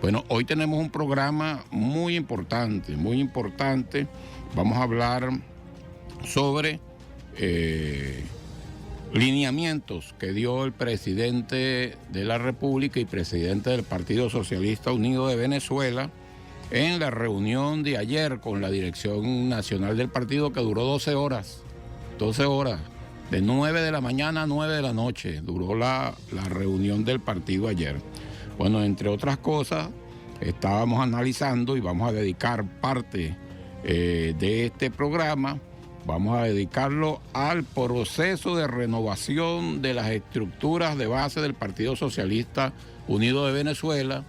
Bueno, hoy tenemos un programa muy importante, muy importante. Vamos a hablar sobre lineamientos que dio el presidente de la República y presidente del Partido Socialista Unido de Venezuela en la reunión de ayer con la dirección nacional del partido, que duró 12 horas, de 9 de la mañana a 9 de la noche, duró la reunión del partido ayer. Bueno, entre otras cosas, estábamos analizando y vamos a dedicar parte de este programa, vamos a dedicarlo al proceso de renovación de las estructuras de base del Partido Socialista Unido de Venezuela,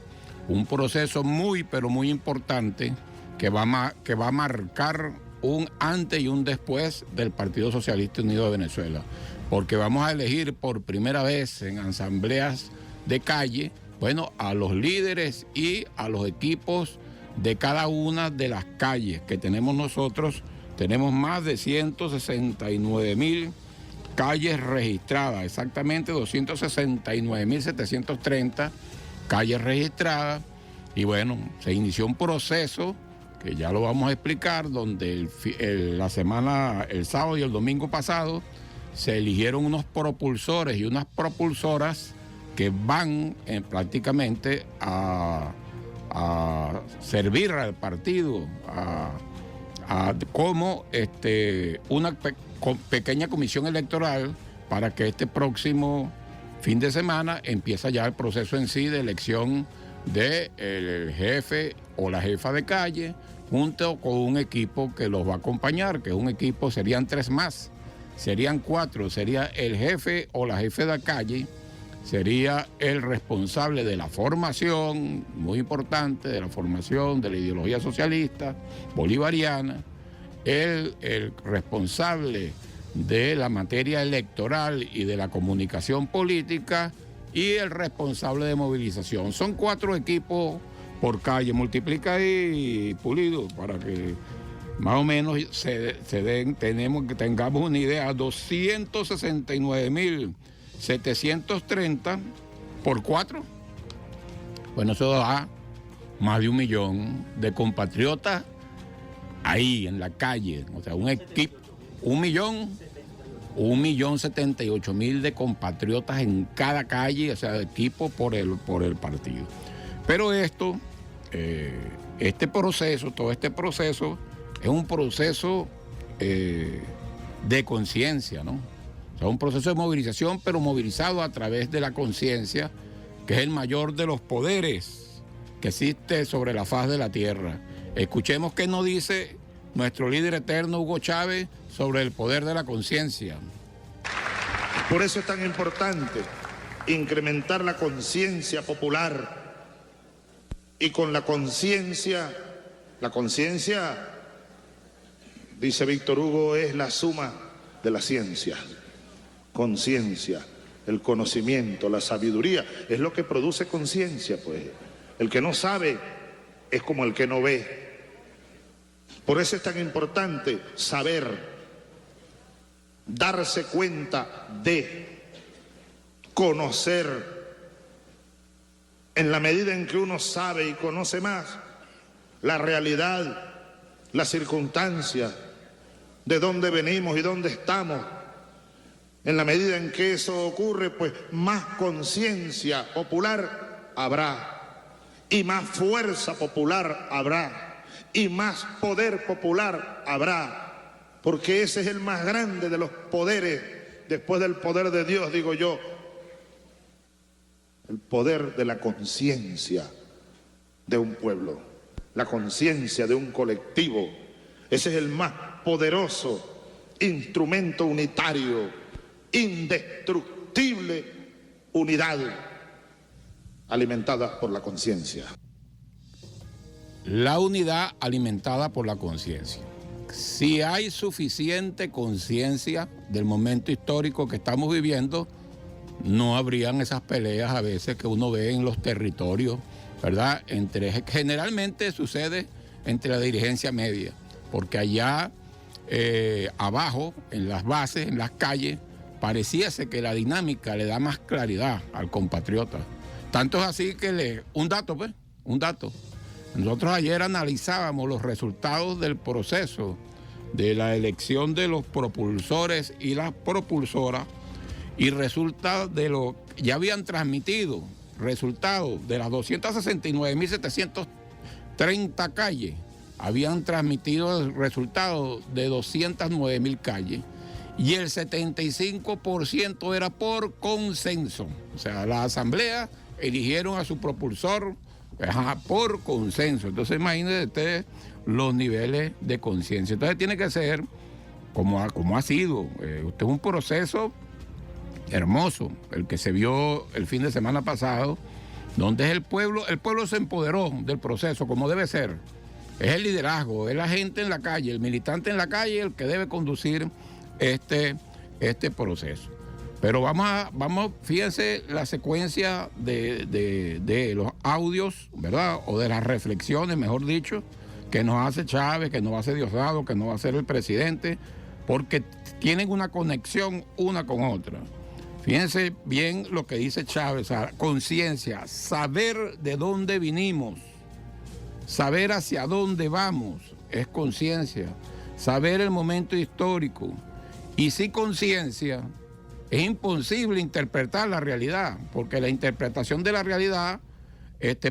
un proceso muy, pero muy importante que va a marcar un antes y un después del Partido Socialista Unido de Venezuela, porque vamos a elegir por primera vez en asambleas de calle, bueno, a los líderes y a los equipos de cada una de las calles que tenemos nosotros. Tenemos más de 169.000 calles registradas, exactamente 269.730 calles registradas. Y bueno, se inició un proceso que ya lo vamos a explicar, donde el sábado y el domingo pasado se eligieron unos propulsores y unas propulsoras que van prácticamente a servir al partido, como una pequeña comisión electoral para que este próximo fin de semana empiece ya el proceso en sí de elección del jefe o la jefa de calle, junto con un equipo que los va a acompañar, que es un equipo, serían 3 más, serían 4, sería el jefe o la jefe de calle, sería el responsable de la formación, muy importante, de la formación de la ideología socialista, bolivariana, el responsable de la materia electoral y de la comunicación política y el responsable de movilización. Son 4 equipos por calle, multiplica ahí, Pulido, para que más o menos tengamos una idea, 269.730 por 4, bueno, eso da más de 1 millón de compatriotas ahí en la calle, o sea, un equipo, 1.078.000 de compatriotas en cada calle, o sea, equipo por el partido. Pero todo este proceso es un proceso de conciencia, ¿no? O sea, un proceso de movilización, pero movilizado a través de la conciencia, que es el mayor de los poderes que existe sobre la faz de la tierra. Escuchemos qué nos dice nuestro líder eterno, Hugo Chávez, sobre el poder de la conciencia. Por eso es tan importante incrementar la conciencia popular. Y con la conciencia, dice Víctor Hugo, es la suma de la ciencia. Conciencia, el conocimiento, la sabiduría, es lo que produce conciencia, pues. El que no sabe es como el que no ve. Por eso es tan importante saber, darse cuenta de, conocer. En la medida en que uno sabe y conoce más la realidad, las circunstancias, de dónde venimos y dónde estamos, en la medida en que eso ocurre, pues más conciencia popular habrá, y más fuerza popular habrá, y más poder popular habrá, porque ese es el más grande de los poderes, después del poder de Dios, digo yo, el poder de la conciencia de un pueblo, la conciencia de un colectivo. Ese es el más poderoso instrumento unitario, indestructible unidad alimentada por la conciencia. La unidad alimentada por la conciencia. Si hay suficiente conciencia del momento histórico que estamos viviendo, no habrían esas peleas a veces que uno ve en los territorios, ¿verdad? Generalmente sucede entre la dirigencia media, porque allá abajo, en las bases, en las calles, pareciese que la dinámica le da más claridad al compatriota. Tanto es así que un dato, un dato. Nosotros ayer analizábamos los resultados del proceso de la elección de los propulsores y las propulsoras y resulta de lo ya habían transmitido resultados de las 269.730 calles, habían transmitido el resultado de 209.000 calles y el 75% era por consenso. O sea, la asamblea eligieron a su propulsor por consenso. Entonces imagínense ustedes los niveles de conciencia. Entonces tiene que ser como ha sido. Usted es un proceso hermoso, el que se vio el fin de semana pasado, donde es el pueblo se empoderó del proceso como debe ser. Es el liderazgo, es la gente en la calle, el militante en la calle el que debe conducir este proceso. Pero vamos, fíjense la secuencia de los audios, ¿verdad? O de las reflexiones, mejor dicho, que nos hace Chávez, que nos hace Diosdado, que nos va a hacer el presidente, porque tienen una conexión una con otra. Fíjense bien lo que dice Chávez, conciencia, saber de dónde vinimos, saber hacia dónde vamos, es conciencia, saber el momento histórico. Y sin conciencia es imposible interpretar la realidad, porque la interpretación de la realidad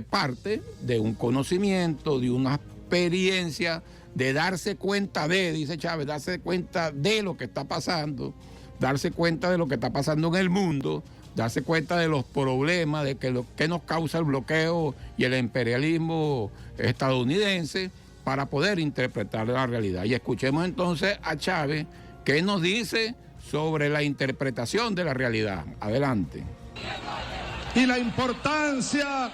parte de un conocimiento, de una experiencia, de darse cuenta dice Chávez, darse cuenta de lo que está pasando, darse cuenta de lo que está pasando en el mundo, darse cuenta de los problemas, de que lo que nos causa el bloqueo y el imperialismo estadounidense para poder interpretar la realidad. Y escuchemos entonces a Chávez, ¿qué nos dice sobre la interpretación de la realidad? Adelante. Y la importancia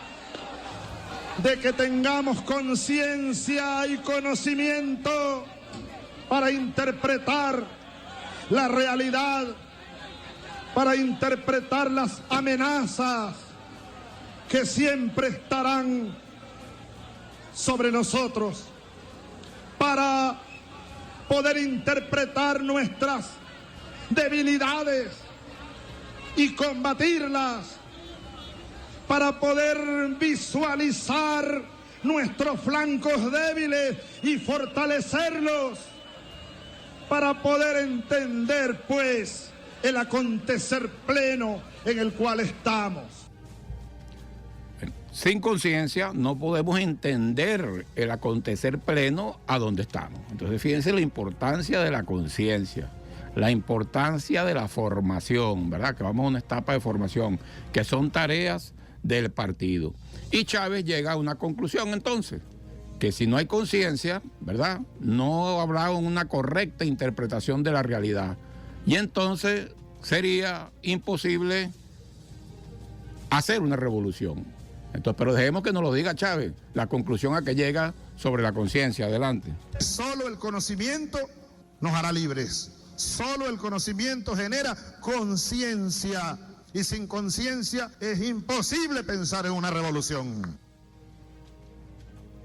de que tengamos conciencia y conocimiento para interpretar la realidad, para interpretar las amenazas que siempre estarán sobre nosotros, para poder interpretar nuestras debilidades y combatirlas, para poder visualizar nuestros flancos débiles y fortalecerlos, para poder entender, pues, el acontecer pleno en el cual estamos. Sin conciencia no podemos entender el acontecer pleno a donde estamos. Entonces fíjense la importancia de la conciencia, la importancia de la formación, ¿verdad? Que vamos a una etapa de formación, que son tareas del partido. Y Chávez llega a una conclusión entonces, que si no hay conciencia, ¿verdad?, no habrá una correcta interpretación de la realidad. Y entonces sería imposible hacer una revolución. Entonces, pero dejemos que nos lo diga Chávez, la conclusión a que llega sobre la conciencia. Adelante. Solo el conocimiento nos hará libres. Solo el conocimiento genera conciencia. Y sin conciencia es imposible pensar en una revolución.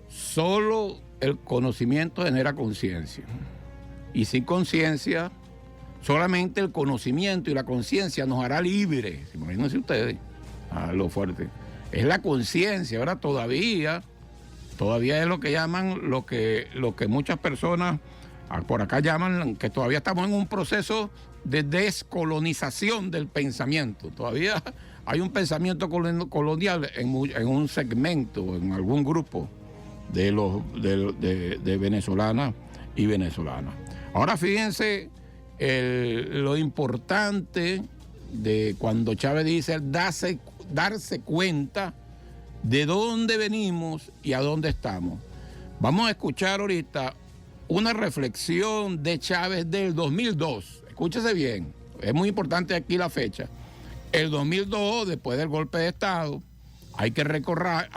Solo el conocimiento genera conciencia. Y sin conciencia, solamente el conocimiento y la conciencia nos hará libres. Imagínense ustedes, lo fuerte. Es la conciencia. Ahora todavía es lo que llaman, lo que muchas personas por acá llaman, que todavía estamos en un proceso de descolonización del pensamiento. Todavía hay un pensamiento colonial en un segmento, en algún grupo de venezolanas y venezolanos. Ahora fíjense lo importante de cuando Chávez dice darse cuenta de dónde venimos y a dónde estamos. Vamos a escuchar ahorita una reflexión de Chávez del 2002. Escúchese bien, es muy importante aquí la fecha. El 2002, después del golpe de Estado, hay que recordar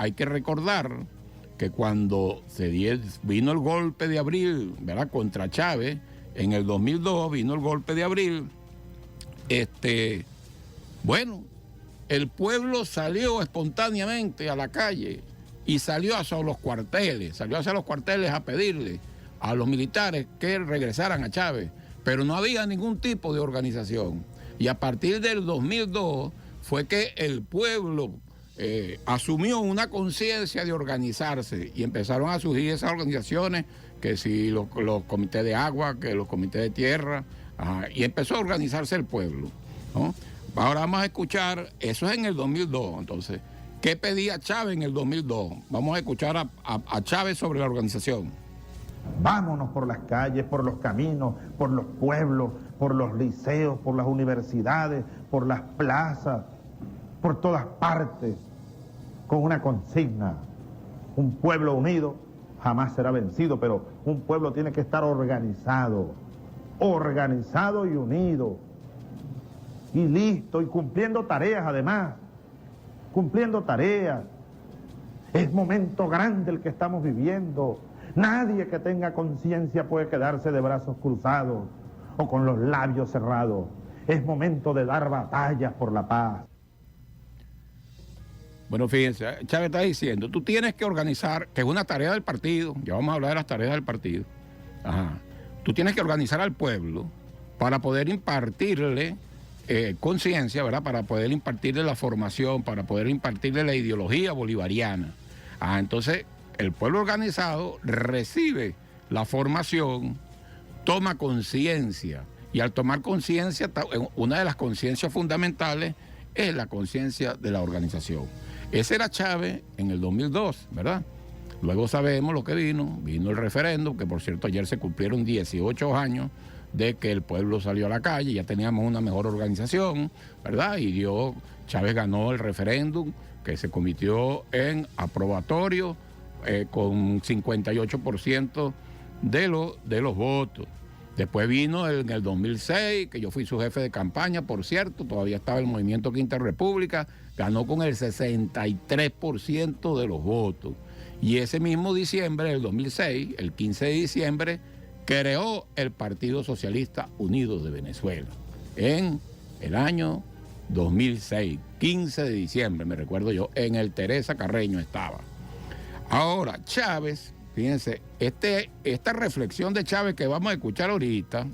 que cuando vino el golpe de abril, ¿verdad?, contra Chávez, en el 2002 vino el golpe de abril, bueno, el pueblo salió espontáneamente a la calle y salió hacia los cuarteles a pedirle a los militares que regresaran a Chávez, pero no había ningún tipo de organización. Y a partir del 2002 fue que el pueblo asumió una conciencia de organizarse y empezaron a surgir esas organizaciones, que si los comités de agua, que los comités de tierra, y empezó a organizarse el pueblo, ¿no? Ahora vamos a escuchar, eso es en el 2002, entonces, ¿qué pedía Chávez en el 2002? Vamos a escuchar a Chávez sobre la organización. Vámonos por las calles, por los caminos, por los pueblos, por los liceos, por las universidades, por las plazas, por todas partes, con una consigna. Un pueblo unido jamás será vencido, pero un pueblo tiene que estar organizado y unido, y listo, y cumpliendo tareas además, cumpliendo tareas. Es momento grande el que estamos viviendo. Nadie que tenga conciencia puede quedarse de brazos cruzados o con los labios cerrados. Es momento de dar batallas por la paz. Bueno, fíjense, Chávez está diciendo, tú tienes que organizar, que es una tarea del partido, ya vamos a hablar de las tareas del partido. Tú tienes que organizar al pueblo para poder impartirle conciencia, ¿verdad? Para poder impartirle la formación, para poder impartirle la ideología bolivariana. Entonces, el pueblo organizado recibe la formación, toma conciencia, y al tomar conciencia, una de las conciencias fundamentales es la conciencia de la organización. Ese era Chávez en el 2002, ¿verdad? Luego sabemos lo que vino el referéndum, que por cierto ayer se cumplieron 18 años de que el pueblo salió a la calle, ya teníamos una mejor organización, ¿verdad? Y Chávez ganó el referéndum, que se convirtió en aprobatorio con 58% de los votos. Después vino en el 2006, que yo fui su jefe de campaña, por cierto, todavía estaba el Movimiento Quinta República, ganó con el 63% de los votos. Y ese mismo diciembre del 2006, el 15 de diciembre, creó el Partido Socialista Unido de Venezuela. En el año 2006, 15 de diciembre, me recuerdo yo, en el Teresa Carreño estaba. Ahora, Chávez, fíjense, esta reflexión de Chávez que vamos a escuchar ahorita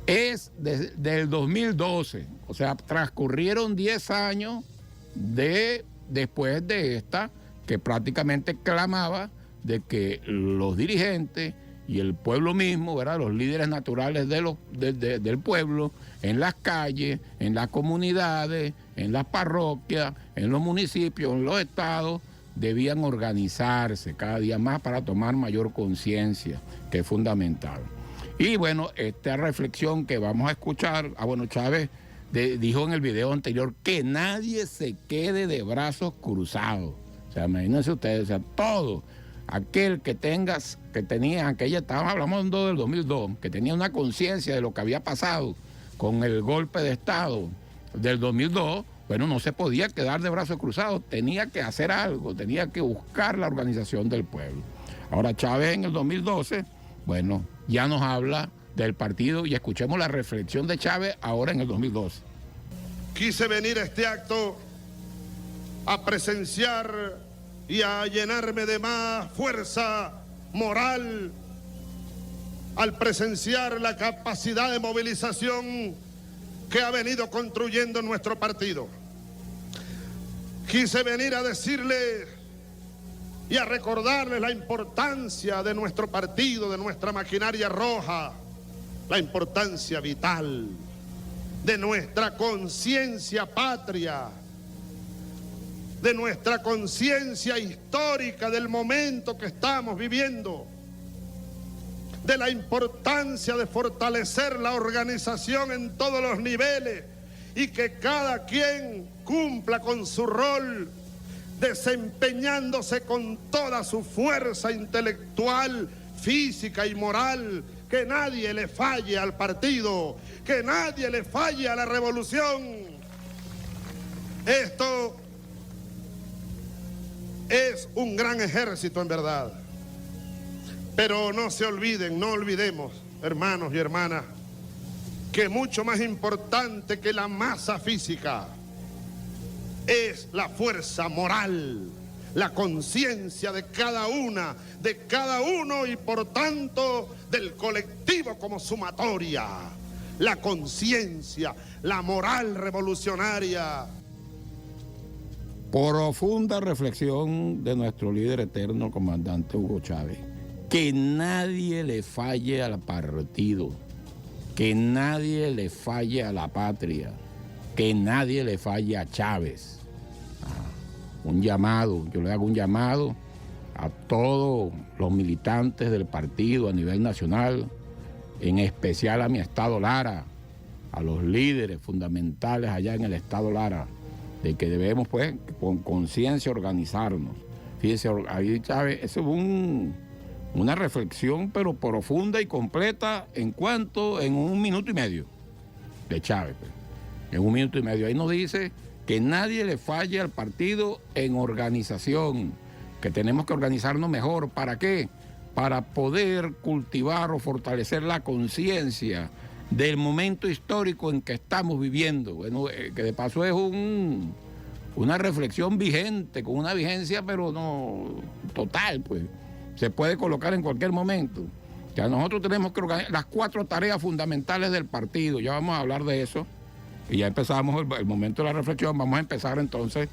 es del 2012, o sea, transcurrieron 10 años después de esta, que prácticamente clamaba de que los dirigentes y el pueblo mismo, ¿verdad?, los líderes naturales del pueblo, en las calles, en las comunidades, en las parroquias, en los municipios, en los estados, debían organizarse cada día más para tomar mayor conciencia, que es fundamental. Y bueno, esta reflexión que vamos a escuchar, Chávez dijo en el video anterior que nadie se quede de brazos cruzados. O sea, imagínense ustedes, o sea, todo aquel que tenía, estábamos hablando del 2002, que tenía una conciencia de lo que había pasado con el golpe de Estado del 2002, bueno, no se podía quedar de brazos cruzados, tenía que hacer algo, tenía que buscar la organización del pueblo. Ahora Chávez en el 2012, bueno, ya nos habla del partido y escuchemos la reflexión de Chávez ahora en el 2012. Quise venir a este acto a presenciar y a llenarme de más fuerza moral al presenciar la capacidad de movilización que ha venido construyendo nuestro partido. Quise venir a decirle y a recordarles la importancia de nuestro partido, de nuestra maquinaria roja, la importancia vital de nuestra conciencia patria, de nuestra conciencia histórica del momento que estamos viviendo, de la importancia de fortalecer la organización en todos los niveles y que cada quien cumpla con su rol, desempeñándose con toda su fuerza intelectual, física y moral, que nadie le falle al partido, que nadie le falle a la revolución. Esto es un gran ejército en verdad. Pero no se olviden, no olvidemos, hermanos y hermanas, que mucho más importante que la masa física es la fuerza moral, la conciencia de cada una, de cada uno y por tanto del colectivo como sumatoria, la conciencia, la moral revolucionaria. Profunda reflexión de nuestro líder eterno, comandante Hugo Chávez. Que nadie le falle al partido, que nadie le falle a la patria, que nadie le falle a Chávez. Un llamado, yo le hago un llamado a todos los militantes del partido a nivel nacional, en especial a mi estado Lara, a los líderes fundamentales allá en el estado Lara, de que debemos, pues, con conciencia organizarnos. Fíjense, ahí Chávez, eso es una reflexión, pero profunda y completa en 1 minuto y medio de Chávez. Pues. En 1 minuto y medio. Ahí nos dice que nadie le falle al partido en organización, que tenemos que organizarnos mejor. ¿Para qué? Para poder cultivar o fortalecer la conciencia del momento histórico en que estamos viviendo. Bueno, que de paso es una reflexión vigente, con una vigencia, pero no total, pues. Se puede colocar en cualquier momento. O sea, nosotros tenemos que organizar las 4 tareas fundamentales del partido. Ya vamos a hablar de eso. Y ya empezamos el momento de la reflexión. Vamos a empezar entonces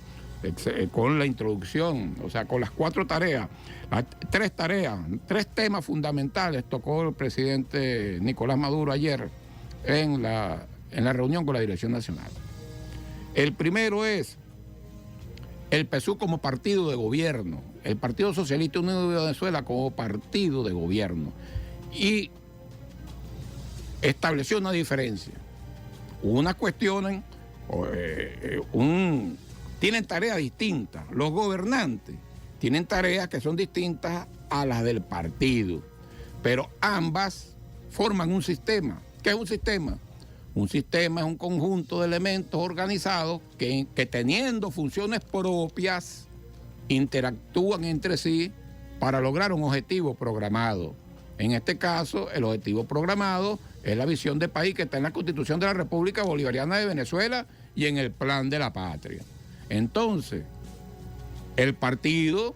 con la introducción, o sea, con las 4 tareas. 3 tareas, 3 temas fundamentales tocó el presidente Nicolás Maduro ayer en la reunión con la Dirección Nacional. El primero es el PSUV como partido de gobierno, el Partido Socialista Unido de Venezuela como partido de gobierno, y estableció una diferencia. Unas cuestiones tienen tareas distintas. Los gobernantes tienen tareas que son distintas a las del partido, pero ambas forman un sistema. ¿Qué es un sistema? Un sistema es un conjunto de elementos organizados que teniendo funciones propias interactúan entre sí para lograr un objetivo programado. En este caso, el objetivo programado es la visión de país que está en la Constitución de la República Bolivariana de Venezuela y en el Plan de la Patria. Entonces, el partido,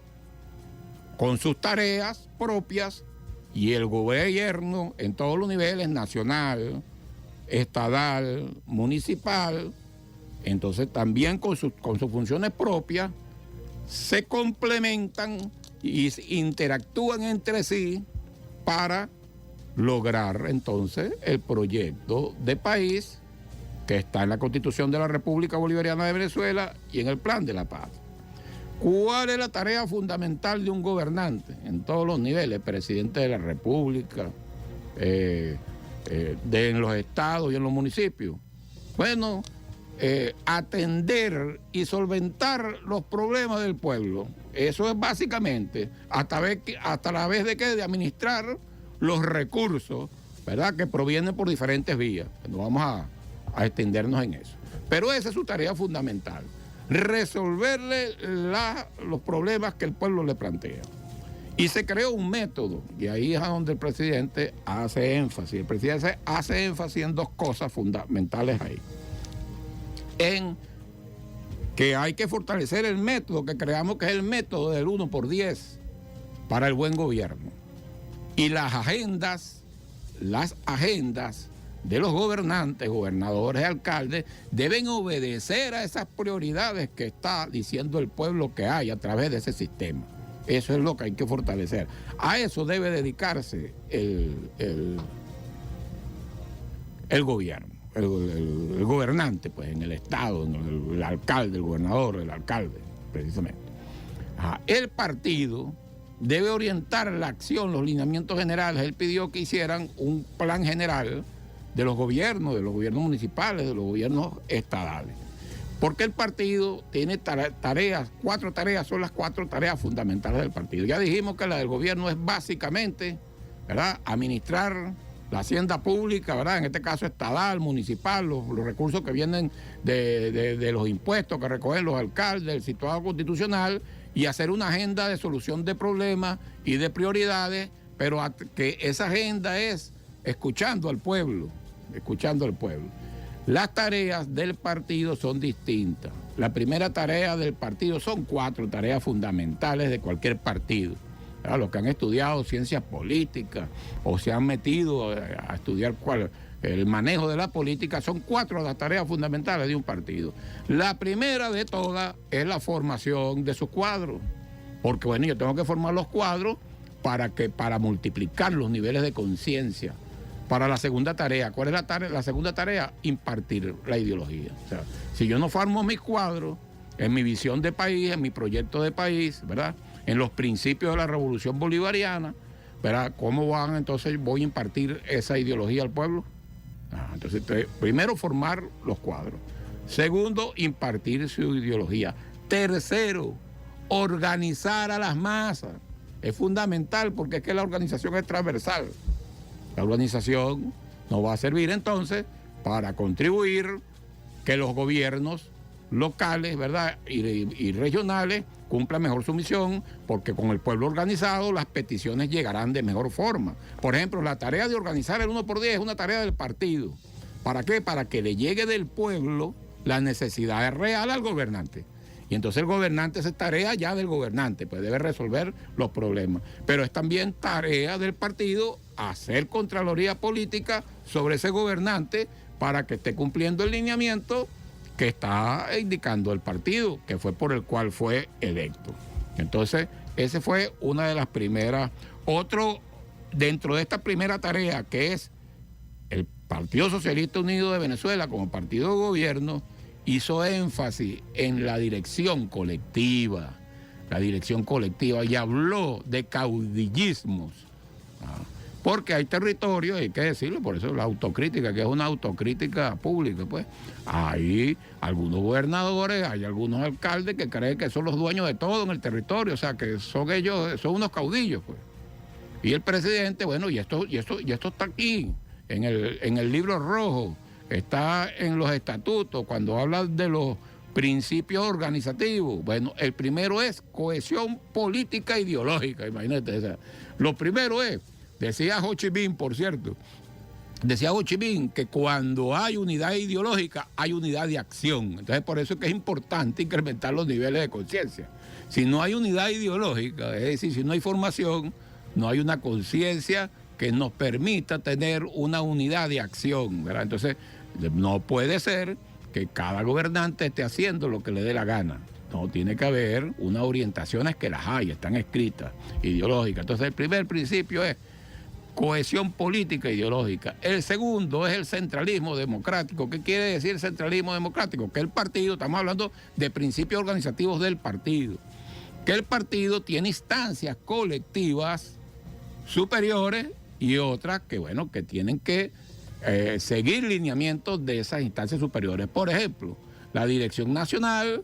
con sus tareas propias, y el gobierno en todos los niveles, nacional, estatal, municipal, entonces también con sus funciones propias, se complementan y interactúan entre sí para lograr entonces el proyecto de país que está en la Constitución de la República Bolivariana de Venezuela y en el Plan de la Paz. ¿Cuál es la tarea fundamental de un gobernante en todos los niveles? Presidente de la República, en los estados y en los municipios. Bueno, atender y solventar los problemas del pueblo. Eso es básicamente, hasta la vez de administrar los recursos, ¿verdad?, que provienen por diferentes vías. No vamos a extendernos en eso. Pero esa es su tarea fundamental, resolverle los problemas que el pueblo le plantea. Y se creó un método, y ahí es a donde el presidente hace énfasis. El presidente hace énfasis en 2 cosas fundamentales ahí. En que hay que fortalecer el método que creamos, que es el método del 1×10 para el buen gobierno. Y las agendas de los gobernantes, gobernadores y alcaldes deben obedecer a esas prioridades que está diciendo el pueblo que hay a través de ese sistema. Eso es lo que hay que fortalecer. A eso debe dedicarse el gobierno, el gobernante, pues, en el Estado, en el alcalde, el gobernador, el alcalde, precisamente. El partido debe orientar la acción, los lineamientos generales. Él pidió que hicieran un plan general de los gobiernos municipales, de los gobiernos estadales. Porque el partido tiene tareas, 4 tareas, son las 4 tareas fundamentales del partido. Ya dijimos que la del gobierno es básicamente, ¿verdad?, administrar la hacienda pública, ¿verdad?, en este caso estatal, municipal, los recursos que vienen de los impuestos que recogen los alcaldes, del situado constitucional, y hacer una agenda de solución de problemas y de prioridades, pero que esa agenda es escuchando al pueblo. Las tareas del partido son distintas. La primera tarea del partido son 4 tareas fundamentales de cualquier partido. Los que han estudiado ciencias políticas o se han metido a estudiar el manejo de la política, son 4 las tareas fundamentales de un partido. La primera de todas es la formación de sus cuadros, porque bueno, yo tengo que formar los cuadros para multiplicar los niveles de conciencia. Para la segunda tarea, ¿cuál es la tarea? La segunda tarea, impartir la ideología. O sea, si yo no formo mis cuadros en mi visión de país, en mi proyecto de país, ¿verdad?, en los principios de la revolución bolivariana, ¿verdad?, ¿cómo voy a impartir esa ideología al pueblo? Entonces, primero, formar los cuadros. Segundo, impartir su ideología. Tercero, organizar a las masas. Es fundamental porque es que la organización es transversal. La organización nos va a servir entonces para contribuir que los gobiernos locales, ¿verdad?, y regionales cumplan mejor su misión, porque con el pueblo organizado las peticiones llegarán de mejor forma. Por ejemplo, la tarea de organizar el 1x10 es una tarea del partido. ¿Para qué? Para que le llegue del pueblo la necesidad real al gobernante. Y entonces el gobernante, esa es tarea ya del gobernante, pues debe resolver los problemas. Pero es también tarea del partido hacer contraloría política sobre ese gobernante para que esté cumpliendo el lineamiento que está indicando el partido, que fue por el cual fue electo. Entonces, esa fue una de las primeras. Otro, dentro de esta primera tarea, que es el Partido Socialista Unido de Venezuela como partido de gobierno, hizo énfasis en la dirección colectiva, y habló de caudillismos. Porque hay territorios, hay que decirlo, por eso la autocrítica, que es una autocrítica pública, pues. Hay algunos gobernadores, hay algunos alcaldes que creen que son los dueños de todo en el territorio, o sea, que son ellos, son unos caudillos, pues. Y el presidente, bueno, y esto está aquí, en el libro rojo, está en los estatutos, cuando habla de los principios organizativos. Bueno, el primero es cohesión política e ideológica, imagínate. O sea, lo primero es, decía Ho Chi Minh, por cierto, decía Ho Chi Minh que cuando hay unidad ideológica, hay unidad de acción. Entonces, por eso es que es importante incrementar los niveles de conciencia. Si no hay unidad ideológica, es decir, si no hay formación, no hay una conciencia que nos permita tener una unidad de acción, ¿verdad? Entonces, no puede ser que cada gobernante esté haciendo lo que le dé la gana. No, tiene que haber unas orientaciones que las hay, están escritas, ideológicas. Entonces, el primer principio es cohesión política e ideológica. El segundo es el centralismo democrático. ¿Qué quiere decir centralismo democrático? Que el partido, estamos hablando de principios organizativos del partido, que el partido tiene instancias colectivas superiores y otras que, bueno, que tienen que seguir lineamientos de esas instancias superiores. Por ejemplo, la dirección nacional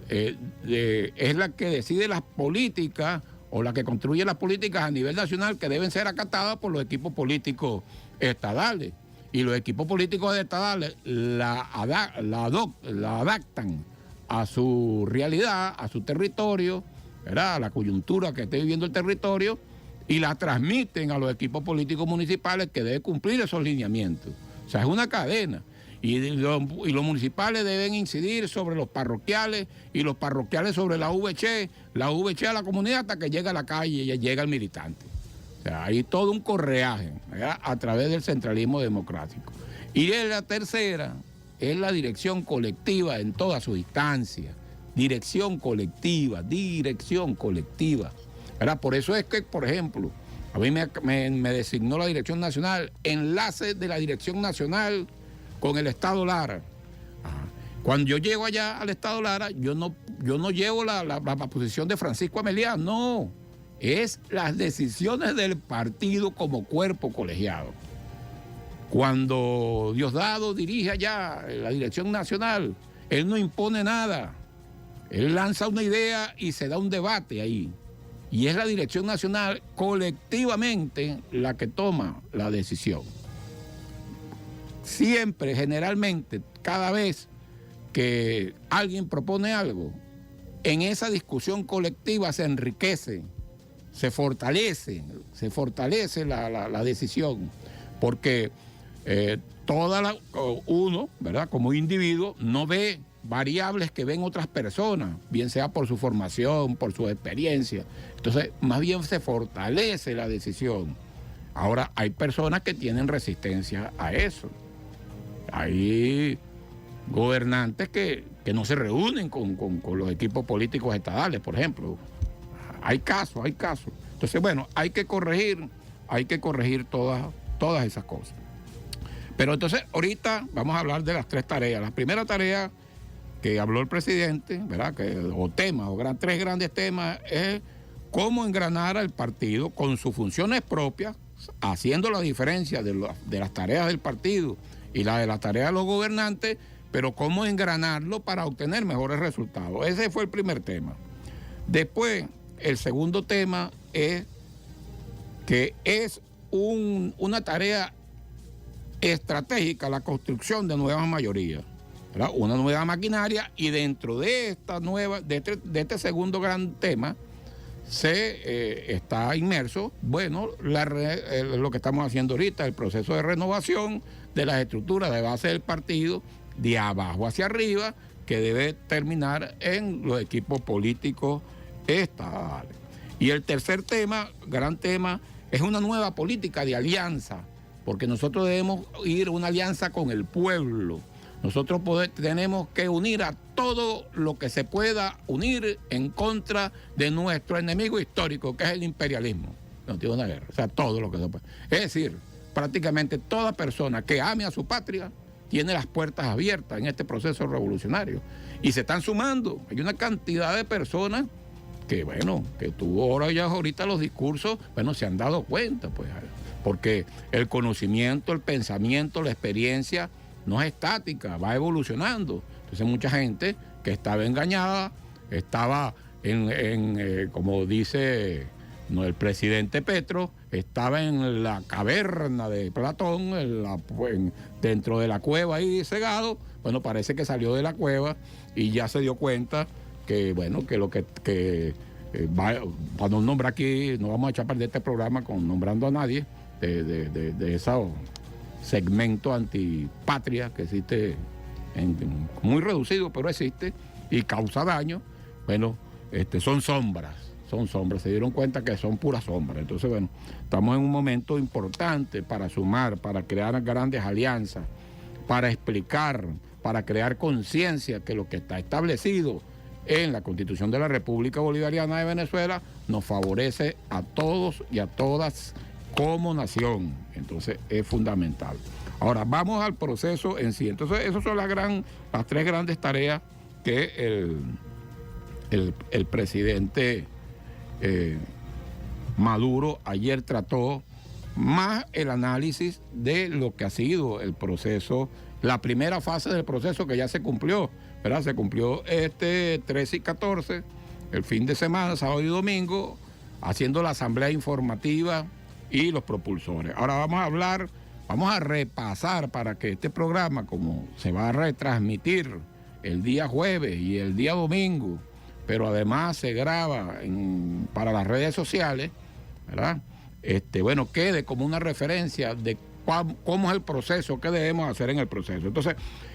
es la que decide las políticas o la que construye las políticas a nivel nacional que deben ser acatadas por los equipos políticos estadales. Y los equipos políticos estadales la adaptan a su realidad, a su territorio, ¿verdad?, a la coyuntura que esté viviendo el territorio, y la transmiten a los equipos políticos municipales que deben cumplir esos lineamientos. O sea, es una cadena. Y los municipales deben incidir sobre los parroquiales y los parroquiales sobre la VC a la comunidad hasta que llega a la calle y llega el militante. O sea, hay todo un correaje, ¿verdad?, a través del centralismo democrático. Y la tercera es la dirección colectiva en todas sus instancias. Dirección colectiva. ¿Verdad? Por eso es que, por ejemplo, a mí me designó la Dirección Nacional enlace de la Dirección Nacional con el Estado Lara. Cuando yo llego allá al Estado Lara, yo no llevo la posición de Francisco Ameliá, no. Es las decisiones del partido como cuerpo colegiado. Cuando Diosdado dirige allá la Dirección Nacional, él no impone nada. Él lanza una idea y se da un debate ahí. Y es la Dirección Nacional colectivamente la que toma la decisión. Siempre, generalmente, cada vez que alguien propone algo, en esa discusión colectiva se enriquece, se fortalece la decisión, porque uno, ¿verdad?, como individuo, no ve variables que ven otras personas, bien sea por su formación, por su experiencia. Entonces, más bien se fortalece la decisión. Ahora, hay personas que tienen resistencia a eso. Hay gobernantes que no se reúnen con los equipos políticos estadales, por ejemplo. Hay casos. Entonces, bueno, hay que corregir todas esas cosas. Pero entonces, ahorita vamos a hablar de las 3 tareas. La primera tarea que habló el presidente, ¿verdad? Tres grandes temas, es cómo engranar al partido con sus funciones propias, haciendo la diferencia de las tareas del partido y la de las tareas de los gobernantes, pero cómo engranarlo para obtener mejores resultados. Ese fue el primer tema. Después, el segundo tema es que es una tarea estratégica la construcción de nuevas mayorías, ¿verdad? Una nueva maquinaria, y dentro de este segundo gran tema se está inmerso, bueno, lo que estamos haciendo ahorita, el proceso de renovación de las estructuras de base del partido, de abajo hacia arriba, que debe terminar en los equipos políticos estadales. Y el tercer tema, gran tema, es una nueva política de alianza, porque nosotros debemos ir a una alianza con el pueblo. Nosotros tenemos que unir a todo lo que se pueda unir en contra de nuestro enemigo histórico, que es el imperialismo. No tiene una guerra, o sea, todo lo que se puede. Es decir, prácticamente toda persona que ame a su patria tiene las puertas abiertas en este proceso revolucionario. Y se están sumando. Hay una cantidad de personas que, bueno, que tú ahorita los discursos, bueno, se han dado cuenta, pues, porque el conocimiento, el pensamiento, la experiencia no es estática, va evolucionando. Entonces mucha gente que estaba engañada, estaba como dice el presidente Petro, estaba en la caverna de Platón, dentro de la cueva ahí cegado. Bueno, parece que salió de la cueva y ya se dio cuenta que, bueno, que lo que para no nombrar aquí, no vamos a echar a perder este programa nombrando a nadie de ese segmento antipatria que existe, muy reducido, pero existe y causa daño. Bueno, son sombras, se dieron cuenta que son puras sombras. Entonces, bueno, estamos en un momento importante para sumar, para crear grandes alianzas, para explicar, para crear conciencia que lo que está establecido en la Constitución de la República Bolivariana de Venezuela nos favorece a todos y a todas como nación. Entonces es fundamental. Ahora vamos al proceso en sí. Entonces esas son las 3 grandes tareas que el presidente Maduro ayer trató, más el análisis de lo que ha sido el proceso, la primera fase del proceso que ya se cumplió, ¿verdad? Se cumplió 13 y 14, el fin de semana, sábado y domingo, haciendo la asamblea informativa y los propulsores. Ahora vamos a repasar, para que este programa, como se va a retransmitir el día jueves y el día domingo, pero además se graba para las redes sociales, ¿verdad? Bueno, quede como una referencia de cómo es el proceso, qué debemos hacer en el proceso. Entonces,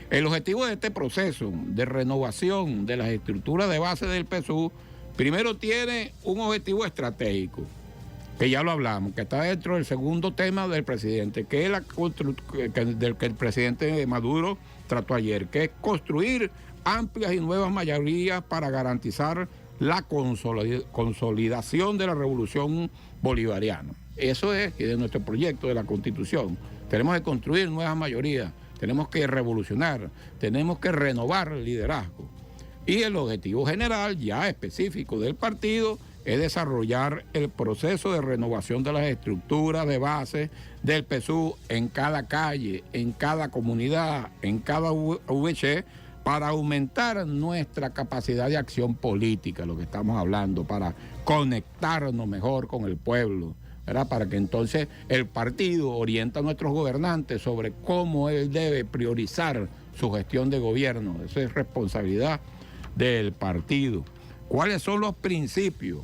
el objetivo de este proceso de renovación de las estructuras de base del PSUV, primero tiene un objetivo estratégico, que ya lo hablamos, que está dentro del segundo tema del presidente, que es del que el presidente Maduro trató ayer, que es construir amplias y nuevas mayorías para garantizar la consolidación de la revolución bolivariana. Eso es de nuestro proyecto de la Constitución. Tenemos que construir nuevas mayorías, tenemos que revolucionar, tenemos que renovar el liderazgo. Y el objetivo general, ya específico del partido, es desarrollar el proceso de renovación de las estructuras de base del PSUV en cada calle, en cada comunidad, en cada VC, para aumentar nuestra capacidad de acción política, lo que estamos hablando, para conectarnos mejor con el pueblo, ¿verdad? Para que entonces el partido oriente a nuestros gobernantes sobre cómo él debe priorizar su gestión de gobierno. Eso es responsabilidad del partido. ¿Cuáles son los principios?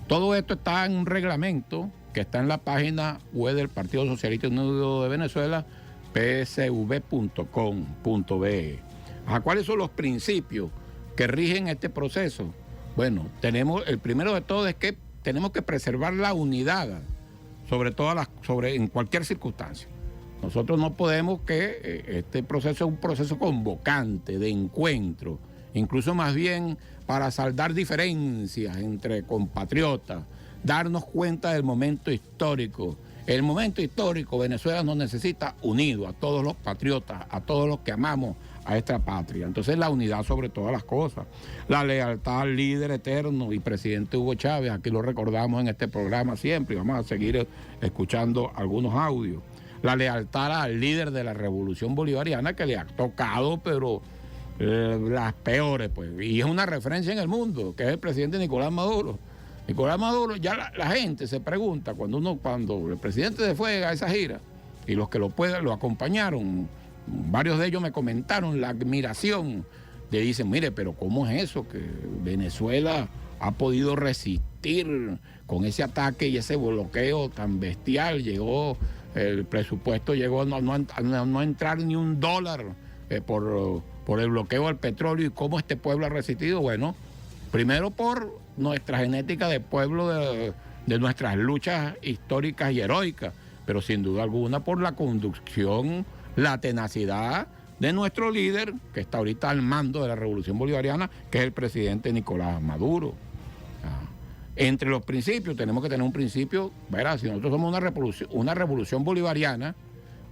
Todo esto está en un reglamento que está en la página web del Partido Socialista Unido de Venezuela, psv.com.be. ¿Cuáles son los principios que rigen este proceso? Bueno, el primero de todo es que tenemos que preservar la unidad en cualquier circunstancia. Nosotros no podemos que este proceso es un proceso convocante, de encuentro, incluso más bien para saldar diferencias entre compatriotas, darnos cuenta del momento histórico. El momento histórico, Venezuela nos necesita unidos, a todos los patriotas, a todos los que amamos a esta patria. Entonces la unidad sobre todas las cosas, la lealtad al líder eterno y presidente Hugo Chávez, aquí lo recordamos en este programa siempre y vamos a seguir escuchando algunos audios. La lealtad al líder de la revolución bolivariana que le ha tocado, pero las peores, pues. Y es una referencia en el mundo, que es el presidente Nicolás Maduro. Nicolás Maduro, ya la gente se pregunta, cuando el presidente se fue a esa gira, y los que lo acompañaron, varios de ellos me comentaron la admiración, le dicen, mire, pero ¿cómo es eso? Que Venezuela ha podido resistir con ese ataque y ese bloqueo tan bestial, el presupuesto llegó a no entrar ni $1 por el bloqueo al petróleo. ¿Y cómo este pueblo ha resistido? Bueno, primero por nuestra genética de pueblo, de nuestras luchas históricas y heroicas, pero sin duda alguna por la conducción, la tenacidad de nuestro líder, que está ahorita al mando de la revolución bolivariana, que es el presidente Nicolás Maduro. Entre los principios, tenemos que tener un principio, ¿verdad? Si nosotros somos una revolución bolivariana,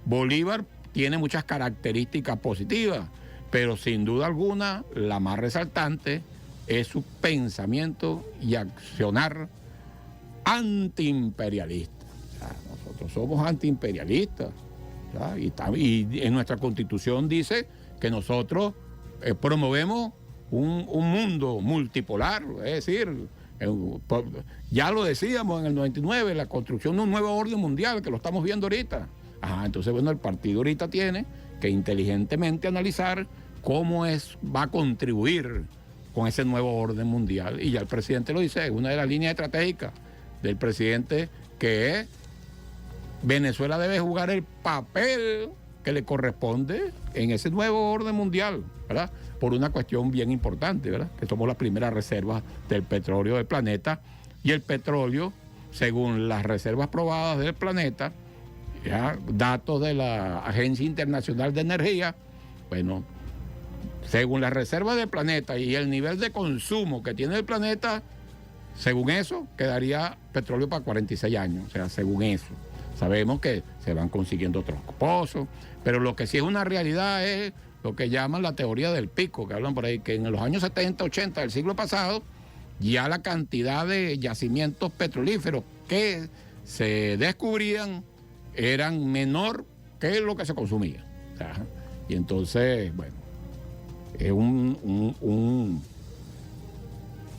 Bolívar tiene muchas características positivas, pero sin duda alguna, la más resaltante es su pensamiento y accionar antiimperialista. Nosotros somos antiimperialistas, y en nuestra Constitución dice que nosotros promovemos un mundo multipolar, es decir, ya lo decíamos en el 99, la construcción de un nuevo orden mundial, que lo estamos viendo ahorita. Entonces, bueno, el partido ahorita tiene que inteligentemente analizar cómo va a contribuir con ese nuevo orden mundial. Y ya el presidente lo dice, es una de las líneas estratégicas del presidente, que es Venezuela debe jugar el papel que le corresponde en ese nuevo orden mundial, ¿verdad? Por una cuestión bien importante, ¿verdad? Que somos las primeras reservas del petróleo del planeta, y el petróleo, según las reservas probadas del planeta, datos de la Agencia Internacional de Energía, bueno, según las reservas del planeta y el nivel de consumo que tiene el planeta, según eso, quedaría petróleo para 46 años, o sea, según eso. Sabemos que se van consiguiendo otros pozos, pero lo que sí es una realidad es lo que llaman la teoría del pico, que hablan por ahí, que en los años 70, 80 del siglo pasado, ya la cantidad de yacimientos petrolíferos que se descubrían eran menor que lo que se consumía. Y entonces, bueno, es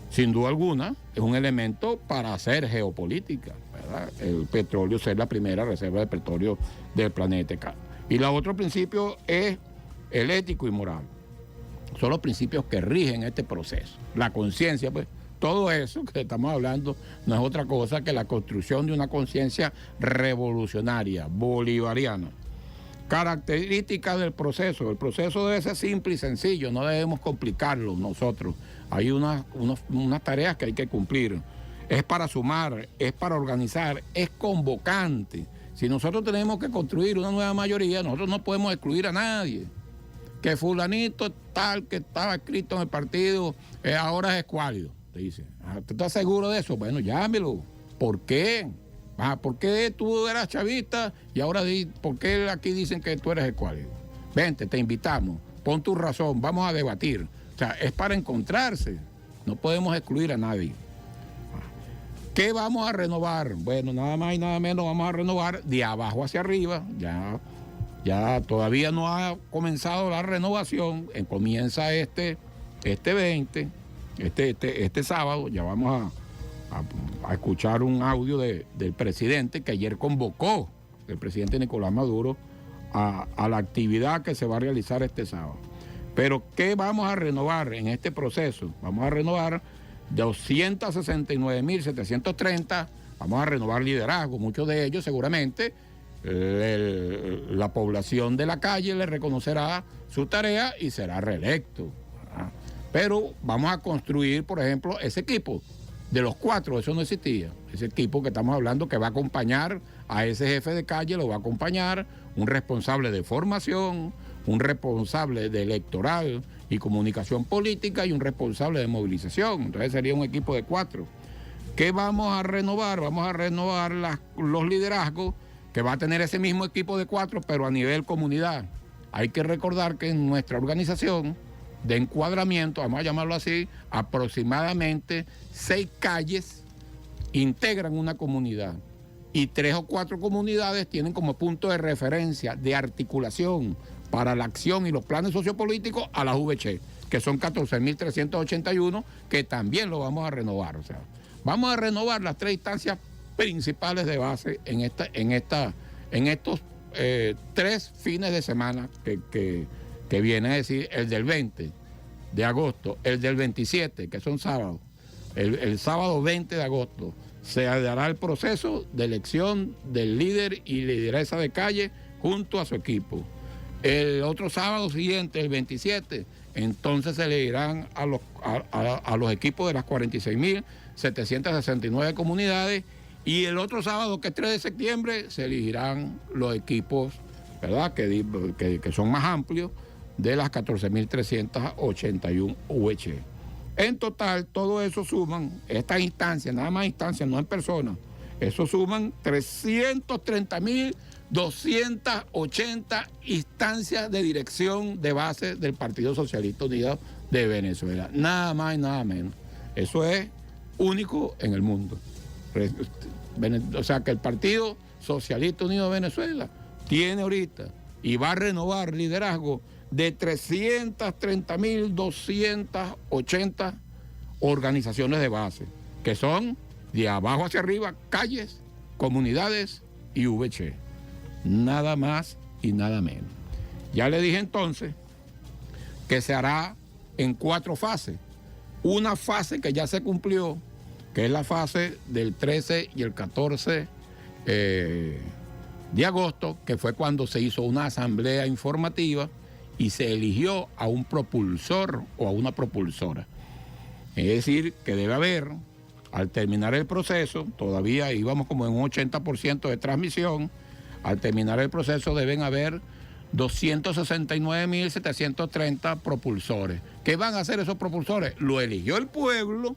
sin duda alguna, es un elemento para hacer geopolítica, ¿verdad? El petróleo ser la primera reserva de petróleo del planeta. Y el otro principio es el ético y moral. Son los principios que rigen este proceso. La conciencia, pues, todo eso que estamos hablando no es otra cosa que la construcción de una conciencia revolucionaria, bolivariana. Características del proceso. El proceso debe ser simple y sencillo, no debemos complicarlo nosotros. Hay unas tareas que hay que cumplir. Es para sumar, es para organizar, es convocante. Si nosotros tenemos que construir una nueva mayoría, nosotros no podemos excluir a nadie. Que fulanito tal que estaba escrito en el partido ahora es escuálido, te dice. ¿Tú estás seguro de eso? Bueno, llámelo. ¿Por qué? ¿Por qué tú eras chavista y ahora por qué aquí dicen que tú eres escuálido? Vente, te invitamos, pon tu razón, vamos a debatir. O sea, es para encontrarse, no podemos excluir a nadie. ¿Qué vamos a renovar? Bueno, nada más y nada menos vamos a renovar de abajo hacia arriba. Ya todavía no ha comenzado la renovación, comienza este sábado, ya vamos a escuchar un audio del presidente que ayer convocó, el presidente Nicolás Maduro, a la actividad que se va a realizar este sábado. Pero ¿qué vamos a renovar en este proceso? Vamos a renovar 269.730, vamos a renovar liderazgo, muchos de ellos seguramente la población de la calle le reconocerá su tarea y será reelecto. Pero vamos a construir, por ejemplo, ese equipo de los 4, eso no existía. Ese equipo que estamos hablando que va a acompañar a ese jefe de calle, lo va a acompañar un responsable de formación, un responsable de electoral y comunicación política y un responsable de movilización. Entonces sería un equipo de 4. ¿Qué vamos a renovar? Vamos a renovar los liderazgos que va a tener ese mismo equipo de 4, pero a nivel comunidad. Hay que recordar que en nuestra organización de encuadramiento, vamos a llamarlo así, aproximadamente 6 calles integran una comunidad y 3 o 4 comunidades tienen como punto de referencia, de articulación para la acción y los planes sociopolíticos a la VC, que son 14.381, que también lo vamos a renovar. O sea, vamos a renovar las 3 instancias principales de base en estos 3 fines de semana que viene a decir el del 20 de agosto, el del 27, que son sábados, el sábado 20 de agosto, se dará el proceso de elección del líder y lideresa de calle junto a su equipo. El otro sábado siguiente, el 27, entonces se elegirán a los equipos de las 46.769 comunidades y el otro sábado, que es 3 de septiembre, se elegirán los equipos, ¿verdad?, que son más amplios, de las 14.381 VC. En total, todo eso suman, estas instancias, nada más instancias, no en persona, eso suman 330.280 instancias de dirección de base del Partido Socialista Unido de Venezuela. Nada más y nada menos. Eso es único en el mundo. O sea que el Partido Socialista Unido de Venezuela tiene ahorita y va a renovar liderazgo de 330.280 organizaciones de base, que son de abajo hacia arriba, calles, comunidades y VC. Nada más y nada menos. Ya le dije entonces que se hará en 4 fases. Una fase que ya se cumplió, que es la fase del 13 y el 14 de agosto, que fue cuando se hizo una asamblea informativa y se eligió a un propulsor o a una propulsora. Es decir, que debe haber, al terminar el proceso, todavía íbamos como en un 80% de transmisión, al terminar el proceso deben haber 269.730 propulsores. ¿Qué van a hacer esos propulsores? Lo eligió el pueblo,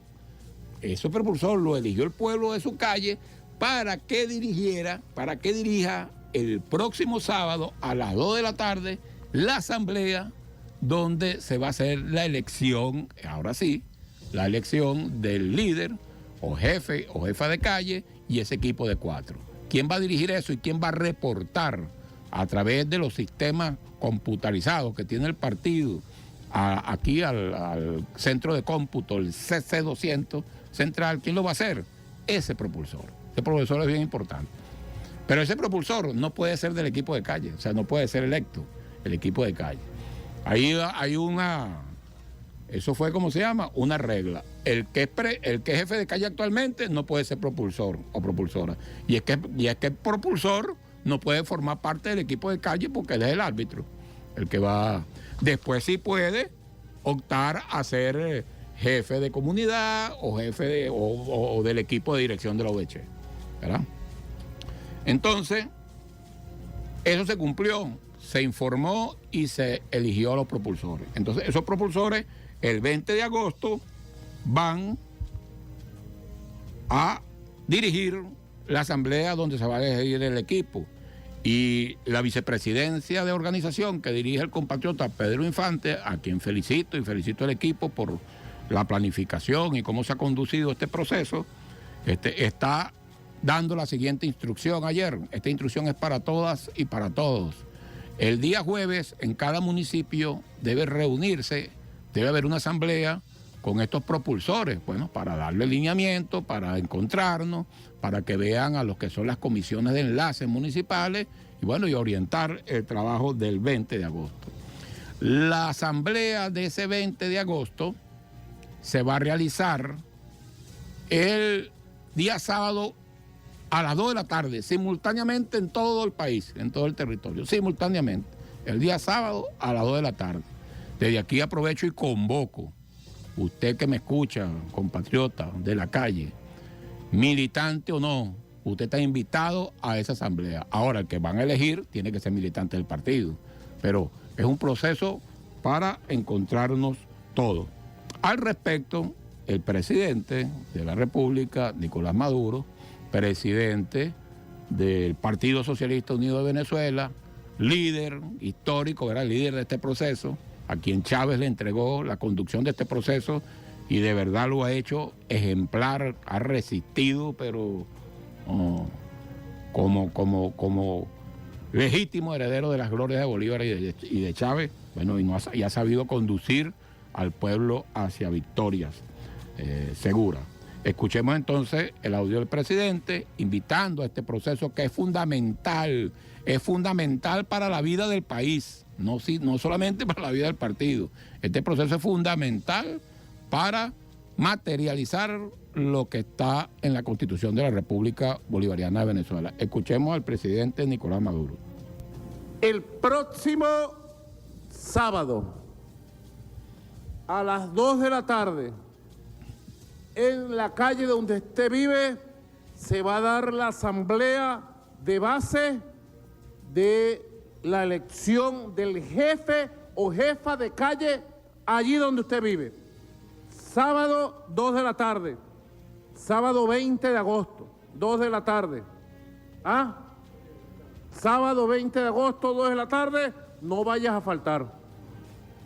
ese propulsor lo eligió el pueblo de su calle para que dirija el próximo sábado a las 2 de la tarde la asamblea donde se va a hacer la elección, ahora sí, la elección del líder o jefe o jefa de calle y ese equipo de 4. ¿Quién va a dirigir eso y quién va a reportar a través de los sistemas computarizados que tiene el partido aquí al centro de cómputo, el CC200 central? ¿Quién lo va a hacer? Ese propulsor. Ese propulsor es bien importante. Pero ese propulsor no puede ser del equipo de calle, o sea, no puede ser electo el equipo de calle. Ahí hay eso fue, ¿cómo se llama? Una regla. El que es jefe de calle actualmente no puede ser propulsor o propulsora. Y es que el propulsor no puede formar parte del equipo de calle porque él es el árbitro. El que va. Después sí puede optar a ser jefe de comunidad o jefe o del equipo de dirección de la OVC, ¿verdad? Entonces, eso se cumplió, se informó y se eligió a los propulsores. Entonces, esos propulsores, el 20 de agosto, van a dirigir la asamblea donde se va a elegir el equipo. Y la vicepresidencia de organización que dirige el compatriota Pedro Infante, a quien felicito y felicito al equipo por la planificación y cómo se ha conducido este proceso, está dando la siguiente instrucción ayer. Esta instrucción es para todas y para todos. El día jueves en cada municipio debe reunirse, debe haber una asamblea con estos propulsores, bueno, para darle lineamiento, para encontrarnos, para que vean a los que son las comisiones de enlaces municipales y bueno, y orientar el trabajo del 20 de agosto. La asamblea de ese 20 de agosto se va a realizar el día sábado a las 2 de la tarde, simultáneamente en todo el país, en todo el territorio, simultáneamente, el día sábado a las 2 de la tarde. Desde aquí aprovecho y convoco usted que me escucha, compatriota de la calle, militante o no, usted está invitado a esa asamblea. Ahora, el que van a elegir tiene que ser militante del partido, pero es un proceso para encontrarnos todos. Al respecto, el presidente de la República, Nicolás Maduro, presidente del Partido Socialista Unido de Venezuela, líder histórico, era el líder de este proceso, a quien Chávez le entregó la conducción de este proceso y de verdad lo ha hecho ejemplar, ha resistido, pero como legítimo heredero de las glorias de Bolívar y de Chávez, bueno, y ha sabido conducir al pueblo hacia victorias seguras. Escuchemos entonces el audio del presidente invitando a este proceso que es fundamental para la vida del país, no solamente para la vida del partido. Este proceso es fundamental para materializar lo que está en la Constitución de la República Bolivariana de Venezuela. Escuchemos al presidente Nicolás Maduro. El próximo sábado a las 2 de la tarde, en la calle donde usted vive, se va a dar la asamblea de base de la elección del jefe o jefa de calle allí donde usted vive. Sábado, 2 de la tarde. Sábado 20 de agosto, 2 de la tarde. ¿Ah? Sábado 20 de agosto, 2 de la tarde, no vayas a faltar.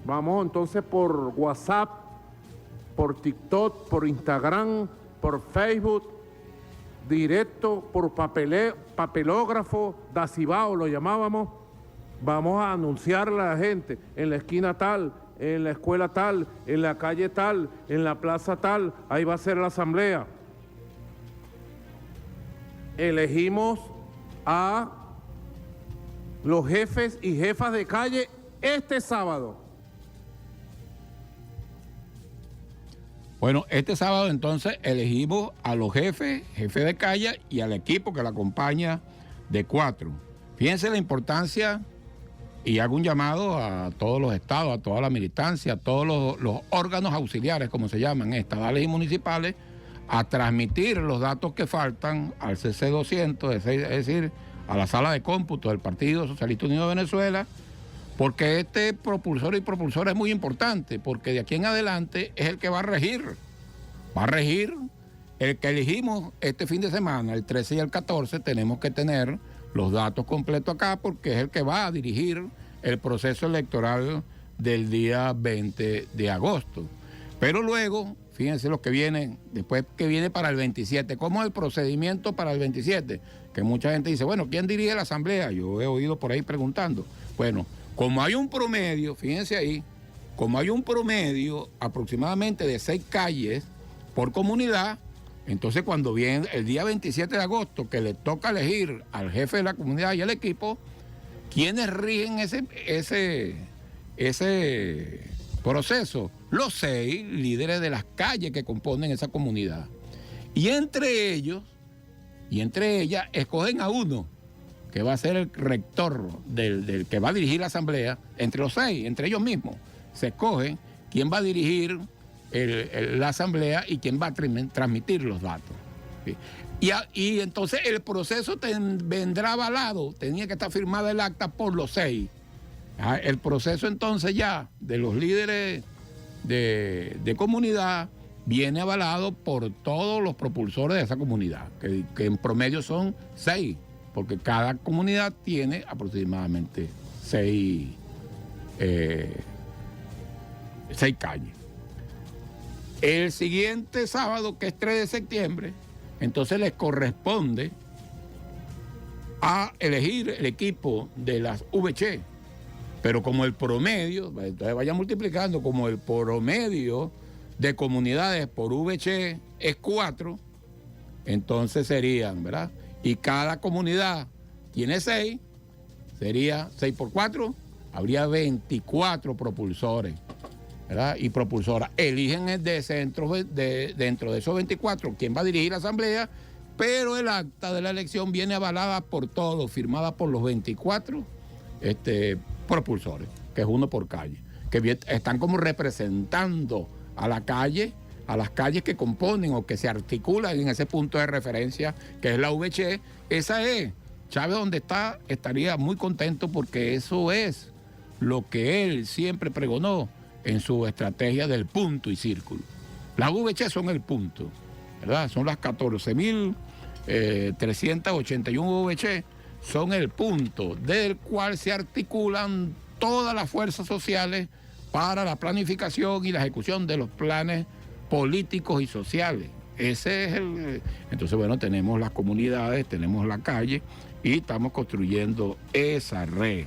Vamos entonces por WhatsApp, por TikTok, por Instagram, por Facebook, directo, por papelógrafo, Dacibao lo llamábamos. Vamos a anunciarle a la gente en la esquina tal, en la escuela tal, en la calle tal, en la plaza tal, ahí va a ser la asamblea. Elegimos a los jefes y jefas de calle este sábado. Bueno, este sábado entonces elegimos a los jefes de calle y al equipo que la acompaña de 4. Fíjense la importancia y hago un llamado a todos los estados, a toda la militancia, a todos los órganos auxiliares, como se llaman, estadales y municipales, a transmitir los datos que faltan al CC200, es decir, a la sala de cómputo del Partido Socialista Unido de Venezuela, porque este propulsor y propulsora es muy importante, porque de aquí en adelante es el que va a regir. Va a regir el que elegimos este fin de semana, el 13 y el 14, tenemos que tener los datos completos acá, porque es el que va a dirigir el proceso electoral del día 20 de agosto. Pero luego, fíjense lo que viene, después que viene para el 27. ¿Cómo es el procedimiento para el 27? Que mucha gente dice, bueno, ¿quién dirige la asamblea? Yo he oído por ahí preguntando. Bueno, como hay un promedio, fíjense ahí, como hay un promedio aproximadamente de 6 calles por comunidad, entonces cuando viene el día 27 de agosto, que le toca elegir al jefe de la comunidad y al equipo, ¿quiénes rigen ese proceso? Los 6 líderes de las calles que componen esa comunidad. Y entre ellas, escogen a uno, que va a ser el rector del que va a dirigir la asamblea. Entre los 6, entre ellos mismos, se escoge quién va a dirigir la asamblea y quién va a transmitir los datos. ¿Sí? Y entonces el proceso vendrá avalado, tenía que estar firmada el acta por los 6. El proceso entonces ya de los líderes de comunidad viene avalado por todos los propulsores de esa comunidad, que en promedio son 6, porque cada comunidad tiene aproximadamente 6 calles. El siguiente sábado, que es 3 de septiembre, entonces les corresponde a elegir el equipo de las VC. Pero como el promedio, entonces vaya multiplicando, como el promedio de comunidades por VC es 4, entonces serían, ¿verdad? Y cada comunidad tiene 6, sería 6 por 4, habría 24 propulsores, ¿verdad? Y propulsoras. Eligen dentro de esos 24 quién va a dirigir la asamblea, pero el acta de la elección viene avalada por todos, firmada por los 24 propulsores, que es uno por calle, que están como representando a la calle, a las calles que componen o que se articulan en ese punto de referencia que es la VC. Esa es. Chávez, donde está, estaría muy contento porque eso es lo que él siempre pregonó en su estrategia del punto y círculo. Las VC son el punto, ¿verdad? Son las 14.381 VC, son el punto del cual se articulan todas las fuerzas sociales para la planificación y la ejecución de los planes políticos y sociales. Ese es el... Entonces, bueno, tenemos las comunidades, tenemos la calle y estamos construyendo esa red.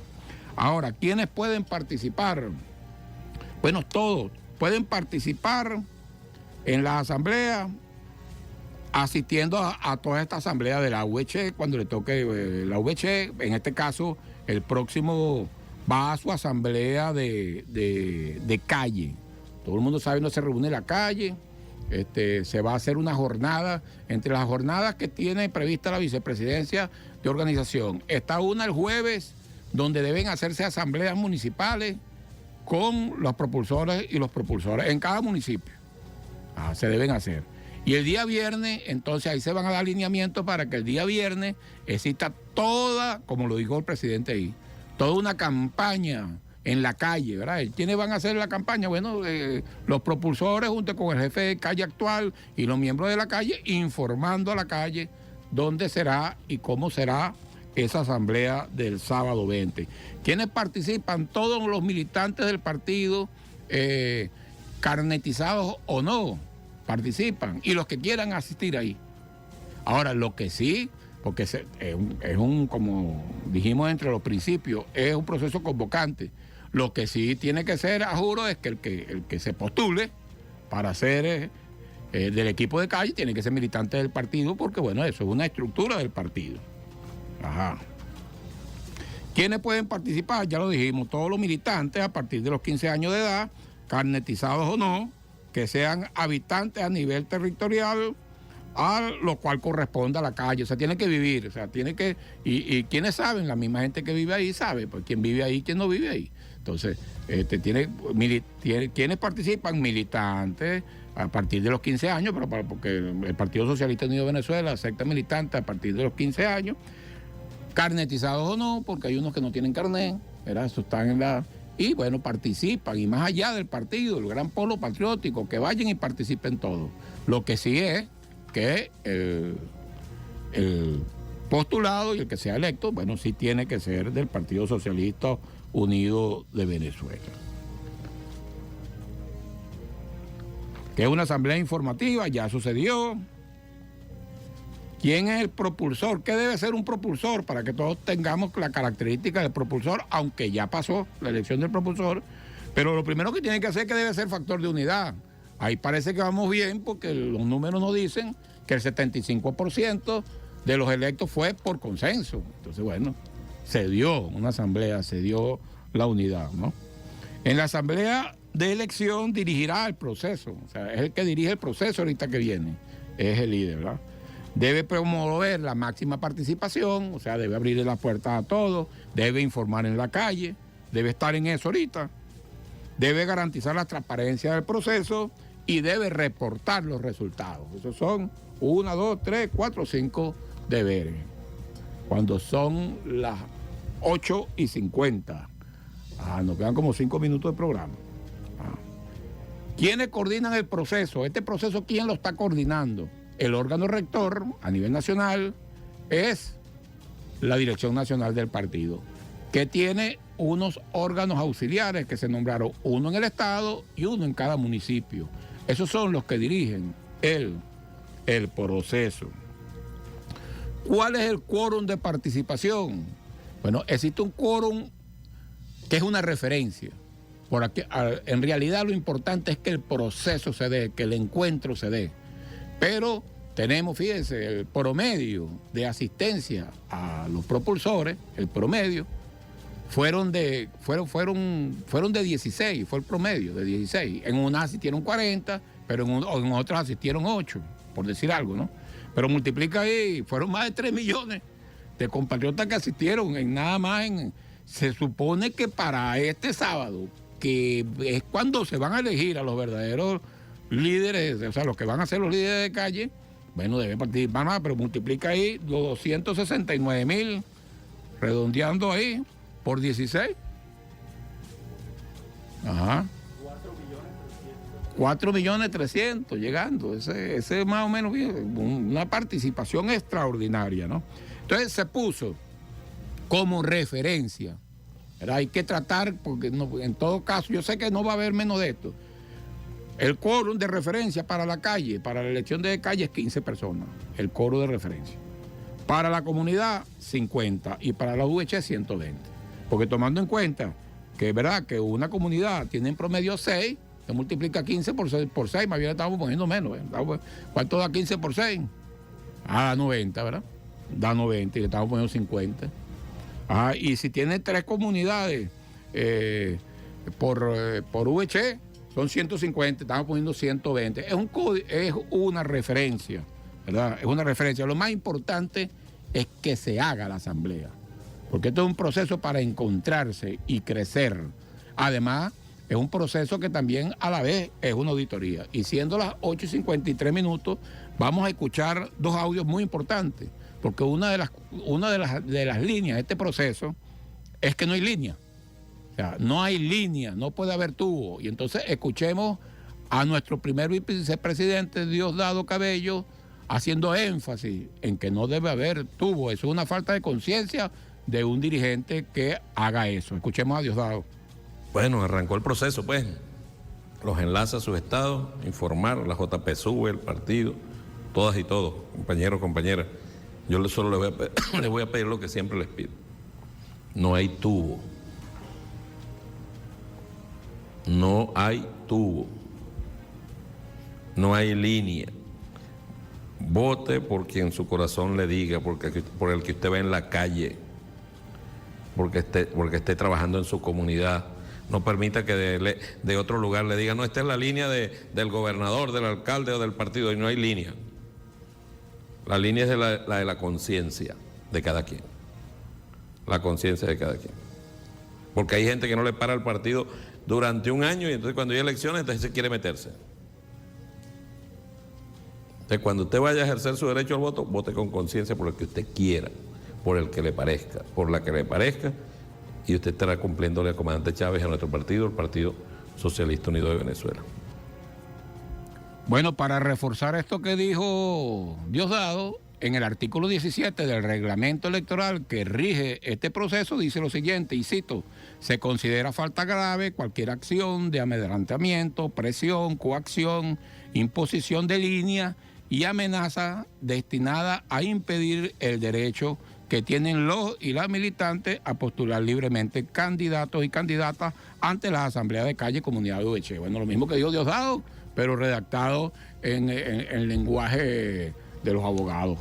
Ahora, ¿quiénes pueden participar? Bueno, todos pueden participar en la asamblea, asistiendo a toda esta asamblea de la VC cuando le toque la VC. En este caso, el próximo va a su asamblea de calle. Todo el mundo sabe, no se reúne en la calle. Se va a hacer una jornada. Entre las jornadas que tiene prevista la vicepresidencia de organización, está una el jueves, donde deben hacerse asambleas municipales con los propulsores y los propulsores en cada municipio. Se deben hacer. Y el día viernes, entonces ahí se van a dar alineamientos para que el día viernes exista toda, como lo dijo el presidente ahí, toda una campaña en la calle, ¿verdad? ¿Quiénes van a hacer la campaña? Bueno, los propulsores junto con el jefe de calle actual y los miembros de la calle, informando a la calle dónde será y cómo será esa asamblea del sábado 20. ¿Quiénes participan? Todos los militantes del partido, carnetizados o no, participan, y los que quieran asistir ahí. Ahora, lo que sí, porque es un, como dijimos entre los principios, es un proceso convocante. Lo que sí tiene que ser, a juro, es que el que se postule para ser del equipo de calle tiene que ser militante del partido, porque bueno, eso es una estructura del partido. Ajá. ¿Quiénes pueden participar? Ya lo dijimos, todos los militantes a partir de los 15 años de edad, carnetizados o no, que sean habitantes a nivel territorial, a lo cual corresponde a la calle. O sea, tiene que vivir, o sea, tiene que... Y quienes saben, la misma gente que vive ahí sabe, pues quién vive ahí, quién no vive ahí. Entonces, ¿quiénes participan? Militantes a partir de los 15 años, pero porque el Partido Socialista Unido de Venezuela acepta militantes a partir de los 15 años, carnetizados o no, porque hay unos que no tienen carnet, ¿verdad? Eso están en la... Y bueno, participan, y más allá del partido, el gran polo patriótico, que vayan y participen todos. Lo que sí es que el postulado y el que sea electo, bueno, sí tiene que ser del Partido Socialista Unido de Venezuela. Que es una asamblea informativa, ya sucedió. ¿Quién es el propulsor? ¿Qué debe ser un propulsor? Para que todos tengamos la característica del propulsor, aunque ya pasó la elección del propulsor. Pero lo primero que tiene que hacer es que debe ser factor de unidad. Ahí parece que vamos bien porque los números nos dicen que el 75% de los electos fue por consenso. Entonces, bueno, se dio una asamblea, se dio la unidad, ¿no? En la asamblea de elección dirigirá el proceso. O sea, es el que dirige el proceso ahorita que viene. Es el líder, ¿verdad? Debe promover la máxima participación, o sea, debe abrirle las puertas a todos, debe informar en la calle, debe estar en eso ahorita, debe garantizar la transparencia del proceso y debe reportar los resultados. Esos son 1, 2, 3, 4, 5 deberes. Cuando son las 8:50, nos quedan como 5 minutos de programa. ¿Quiénes coordinan el proceso? Este proceso, ¿quién lo está coordinando? El órgano rector a nivel nacional es la Dirección Nacional del Partido, que tiene unos órganos auxiliares que se nombraron, uno en el Estado y uno en cada municipio. Esos son los que dirigen el proceso. ¿Cuál es el quórum de participación? Bueno, existe un quórum que es una referencia. Por aquí, en realidad lo importante es que el proceso se dé, que el encuentro se dé. Pero tenemos, fíjense, el promedio de asistencia a los propulsores, el promedio, fueron de 16, fue el promedio de 16. En unas asistieron 40, pero en otras asistieron 8, por decir algo, ¿no? Pero multiplica ahí, fueron más de 3 millones de compatriotas que asistieron en nada más. Se supone que para este sábado, que es cuando se van a elegir a los verdaderos líderes, o sea, los que van a ser los líderes de calle, bueno, deben participar más, pero multiplica ahí los 269,000, redondeando ahí, por 16. Ajá. 4.300.000 llegando. Ese es más o menos una participación extraordinaria, ¿no? Entonces se puso como referencia, ¿verdad? Hay que tratar, porque no, en todo caso, yo sé que no va a haber menos de esto. El quórum de referencia para la calle, para la elección de calle es 15 personas, el quórum de referencia. Para la comunidad, 50, y para la UH, 120. Porque tomando en cuenta que es verdad que una comunidad tiene en promedio 6, se multiplica 15 por 6, más bien estamos poniendo menos. ¿Cuánto da 15 por 6? Da 90, ¿verdad? Da 90 y le estamos poniendo 50. Y si tiene 3 comunidades por UH, son 150, estamos poniendo 120. Es una referencia, ¿verdad? Es una referencia. Lo más importante es que se haga la asamblea, porque esto es un proceso para encontrarse y crecer. Además, es un proceso que también a la vez es una auditoría. Y siendo las 8:53, vamos a escuchar 2 audios muy importantes, porque una de las líneas de este proceso es que no hay línea. O sea, no hay línea, no puede haber tubo. Y entonces escuchemos a nuestro primer vicepresidente, Diosdado Cabello, haciendo énfasis en que no debe haber tubo. Eso es una falta de conciencia de un dirigente que haga eso. Escuchemos a Diosdado. Bueno, arrancó el proceso, pues. Los enlaces a sus estados, informar, la JPSUV, el partido, todas y todos, compañeros, compañeras. Yo solo les voy a pedir lo que siempre les pido. No hay tubo. No hay tubo. No hay línea. Vote por quien su corazón le diga, por el que usted ve en la calle, porque esté trabajando en su comunidad. No permita que de otro lugar le digan, no, esta es la línea del gobernador, del alcalde o del partido, y no hay línea. La línea es la de la conciencia de cada quien. La conciencia de cada quien. Porque hay gente que no le para al partido durante un año y entonces cuando hay elecciones, entonces se quiere meterse. Entonces cuando usted vaya a ejercer su derecho al voto, vote con conciencia por el que usted quiera, por el que le parezca, por la que le parezca, y usted estará cumpliéndole al comandante Chávez y a nuestro partido, el Partido Socialista Unido de Venezuela. Bueno, para reforzar esto que dijo Diosdado, en el artículo 17 del reglamento electoral que rige este proceso dice lo siguiente, y cito, se considera falta grave cualquier acción de amedrentamiento, presión, coacción, imposición de línea y amenaza destinada a impedir el derecho que tienen los y las militantes a postular libremente candidatos y candidatas ante las asambleas de calle y comunidad de UH. Bueno, lo mismo que dijo Diosdado, pero redactado en lenguaje de los abogados.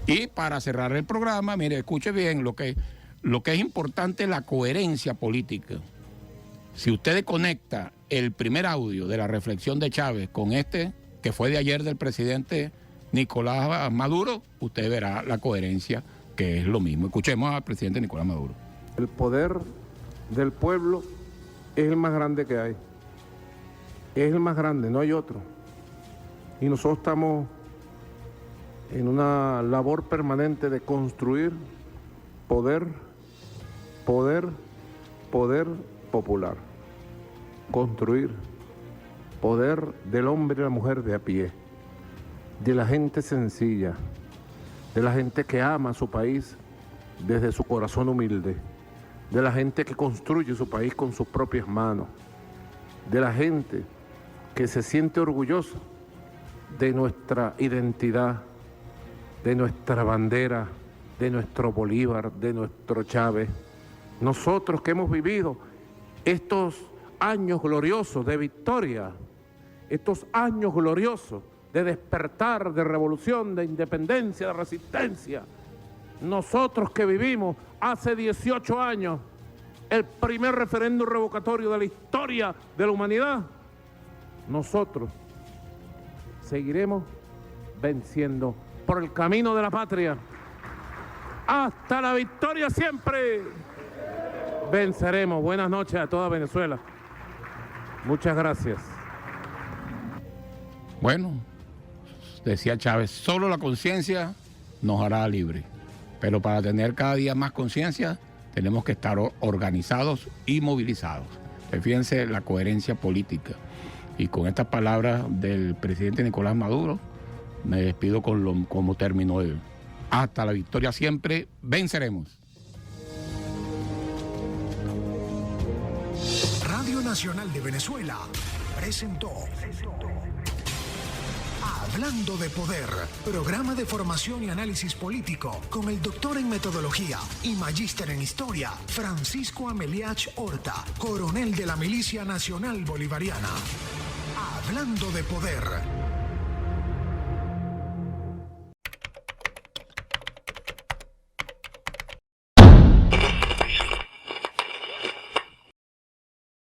Y para cerrar el programa, mire, escuche bien, lo que es importante es la coherencia política. Si usted conecta el primer audio de la reflexión de Chávez con este, que fue de ayer del presidente Nicolás Maduro, usted verá la coherencia, que es lo mismo. Escuchemos al presidente Nicolás Maduro. El poder del pueblo es el más grande que hay. Es el más grande, no hay otro. Y nosotros estamos en una labor permanente de construir poder popular. Construir poder del hombre y la mujer de a pie, de la gente sencilla, de la gente que ama a su país desde su corazón humilde, de la gente que construye su país con sus propias manos, de la gente que se siente orgullosa de nuestra identidad, de nuestra bandera, de nuestro Bolívar, de nuestro Chávez. Nosotros que hemos vivido estos años gloriosos de victoria, estos años gloriosos de despertar, de revolución, de independencia, de resistencia. Nosotros que vivimos hace 18 años el primer referéndum revocatorio de la historia de la humanidad, nosotros seguiremos venciendo por el camino de la patria. Hasta la victoria siempre venceremos. Buenas noches a toda Venezuela. Muchas gracias. Bueno, decía Chávez, solo la conciencia nos hará libres. Pero para tener cada día más conciencia, tenemos que estar organizados y movilizados. Fíjense la coherencia política. Y con estas palabras del presidente Nicolás Maduro, me despido como terminó él. Hasta la victoria siempre, venceremos. Radio Nacional de Venezuela presentó Hablando de Poder, programa de formación y análisis político con el doctor en metodología y magíster en historia, Francisco Ameliach Horta, coronel de la Milicia Nacional Bolivariana. Hablando de Poder.